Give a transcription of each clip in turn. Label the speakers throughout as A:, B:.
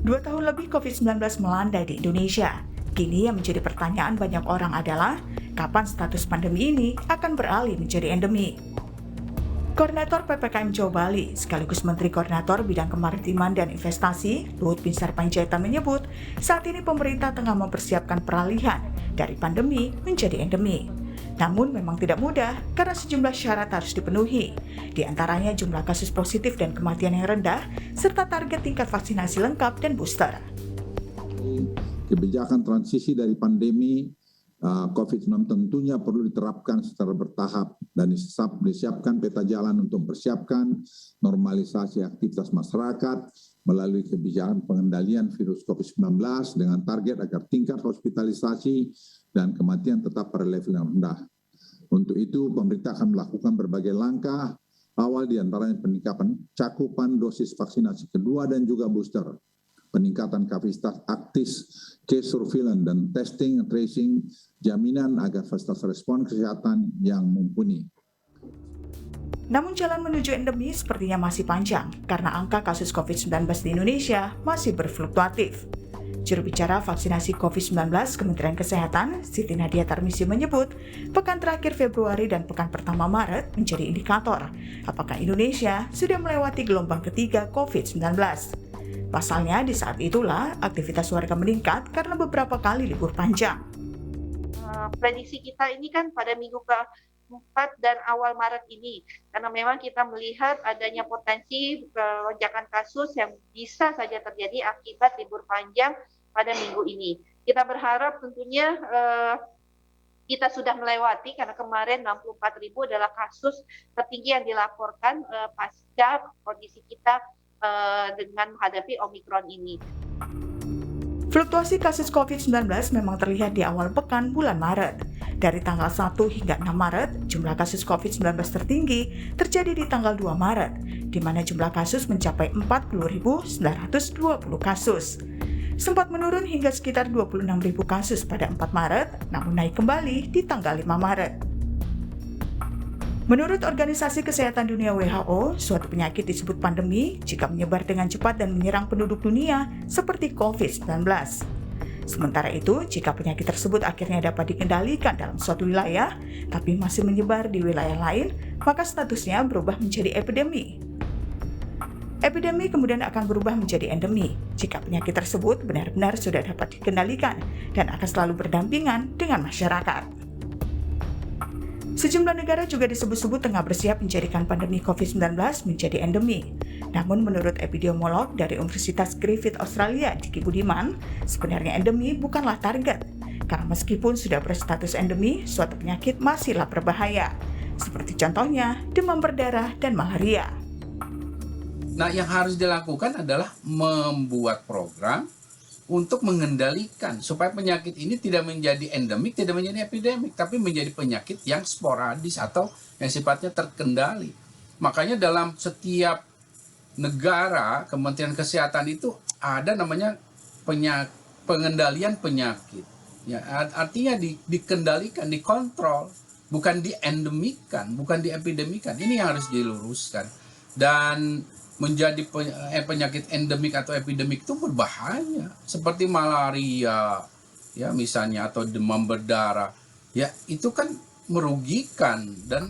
A: 2 tahun lebih COVID-19 melanda di Indonesia. Kini yang menjadi pertanyaan banyak orang adalah, kapan status pandemi ini akan beralih menjadi endemi? Koordinator PPKM Jawa Bali, sekaligus Menteri Koordinator Bidang Kemaritiman dan Investasi, Luhut Binsar Panjaitan menyebut, saat ini pemerintah tengah mempersiapkan peralihan dari pandemi menjadi endemi. Namun memang tidak mudah karena sejumlah syarat harus dipenuhi, di antaranya jumlah kasus positif dan kematian yang rendah, serta target tingkat vaksinasi lengkap dan booster.
B: Kebijakan transisi dari pandemi COVID-19 tentunya perlu diterapkan secara bertahap dan disiapkan peta jalan untuk mempersiapkan normalisasi aktivitas masyarakat melalui kebijakan pengendalian virus COVID-19 dengan target agar tingkat hospitalisasi dan kematian tetap pada level yang rendah. Untuk itu, pemerintah akan melakukan berbagai langkah awal diantaranya peningkatan cakupan dosis vaksinasi kedua dan juga booster, peningkatan kapasitas aktif case surveillance dan testing and tracing, jaminan agar fasilitas respon kesehatan yang mumpuni.
A: Namun jalan menuju endemi sepertinya masih panjang karena angka kasus COVID-19 di Indonesia masih berfluktuatif. Juru bicara vaksinasi COVID-19 Kementerian Kesehatan, Siti Nadia Tarmizi menyebut, pekan terakhir Februari dan pekan pertama Maret menjadi indikator apakah Indonesia sudah melewati gelombang ketiga COVID-19. Pasalnya, di saat itulah aktivitas warga meningkat karena beberapa kali libur panjang.
C: Prediksi kita ini kan pada minggu ke-4 dan awal Maret ini, karena memang kita melihat adanya potensi lonjakan kasus yang bisa saja terjadi akibat libur panjang pada minggu ini. Kita berharap tentunya kita sudah melewati, karena kemarin 64.000 adalah kasus tertinggi yang dilaporkan pasca kondisi kita dengan menghadapi Omikron ini.
A: Fluktuasi kasus COVID-19 memang terlihat di awal pekan bulan Maret. Dari tanggal 1 hingga 6 Maret, jumlah kasus COVID-19 tertinggi terjadi di tanggal 2 Maret, di mana jumlah kasus mencapai 40.920 kasus. Sempat menurun hingga sekitar 26.000 kasus pada 4 Maret, namun naik kembali di tanggal 5 Maret. Menurut Organisasi Kesehatan Dunia WHO, suatu penyakit disebut pandemi jika menyebar dengan cepat dan menyerang penduduk dunia seperti COVID-19. Sementara itu, jika penyakit tersebut akhirnya dapat dikendalikan dalam suatu wilayah, tapi masih menyebar di wilayah lain, maka statusnya berubah menjadi epidemi. Epidemi kemudian akan berubah menjadi endemi jika penyakit tersebut benar-benar sudah dapat dikendalikan dan akan selalu berdampingan dengan masyarakat. Sejumlah negara juga disebut-sebut tengah bersiap menjadikan pandemi COVID-19 menjadi endemi. Namun menurut epidemiolog dari Universitas Griffith Australia, Diki Budiman, sebenarnya endemi bukanlah target. Karena meskipun sudah berstatus endemi, suatu penyakit masihlah berbahaya. Seperti contohnya demam berdarah dan malaria.
D: Nah, yang harus dilakukan adalah membuat program untuk mengendalikan supaya penyakit ini tidak menjadi endemik, tidak menjadi epidemik, tapi menjadi penyakit yang sporadis atau yang sifatnya terkendali. Makanya dalam setiap negara, Kementerian Kesehatan itu ada namanya pengendalian penyakit. Ya, artinya dikendalikan, dikontrol, bukan diendemikan, bukan diepidemikan. Ini yang harus diluruskan. Dan menjadi penyakit endemik atau epidemik itu berbahaya, seperti malaria, ya misalnya, atau demam berdarah, ya itu kan merugikan. Dan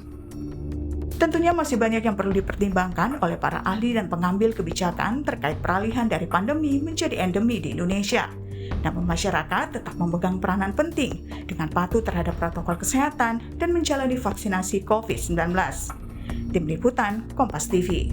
A: tentunya masih banyak yang perlu dipertimbangkan oleh para ahli dan pengambil kebijakan terkait peralihan dari pandemi menjadi endemi di Indonesia. Namun masyarakat tetap memegang peranan penting dengan patuh terhadap protokol kesehatan dan menjalani vaksinasi COVID-19. Tim Liputan, Kompas TV.